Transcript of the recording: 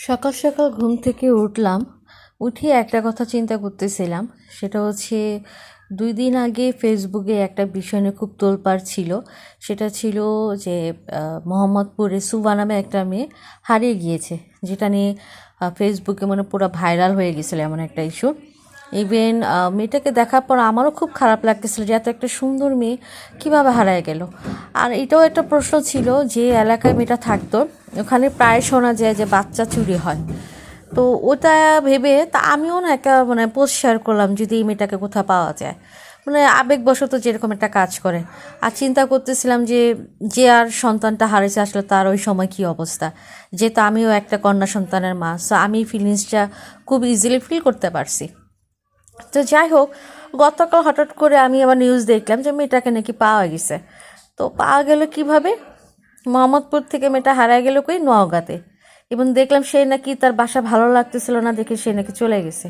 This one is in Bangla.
সকাল সকাল ঘুম থেকে উঠলাম। উঠে একটা কথা চিন্তা করতেছিলাম, সেটা হচ্ছে 2 দিন আগে ফেসবুকে একটা বিষয় নিয়ে খুব তোলপাড় ছিল। সেটা ছিল যে মোহাম্মদপুরে সুবা নামে একটা মেয়ে হারিয়ে গিয়েছে, যেটা নিয়ে ফেসবুকে মানে পুরো ভাইরাল হয়ে গেছিলো, এমন একটা ইস্যু। ইভেন মেয়েটাকে দেখার পর আমারও খুব খারাপ লাগতেছিল যে এত একটা সুন্দর মেয়ে কীভাবে হারায় গেল। আর এটাও একটা প্রশ্ন ছিল, যে এলাকায় মেয়েটা থাকতো ওখানে প্রায় শোনা যায় যে বাচ্চা চুরি হয়। তো ওটা ভেবে তা আমিও না একটা মানে পোস্ট শেয়ার করলাম, যদি এই মেয়েটাকে কোথাও পাওয়া যায়। মানে আবেগবশত যেরকম একটা কাজ করে। আর চিন্তা করতেছিলাম যে যে আর সন্তানটা হারিয়েছে আসলে তার ওই সময় কী অবস্থা, যেহেতু আমিও একটা কন্যা সন্তানের মা, সো আমি ফিলিংসটা খুব ইজিলি ফিল করতে পারছি। তো যাই হোক, গতকাল হঠাৎ করে আমি আবার নিউজ দেখলাম যে মেয়েটাকে নাকি পাওয়া গেছে। তো পাওয়া গেল কিভাবে? মোহাম্মদপুর থেকে মেয়েটা হারায় গেল কই, নওগাঁতে। এবং দেখলাম সে নাকি তার বাসা ভালো লাগতেছিল না দেখে সে নাকি চলে গেছে।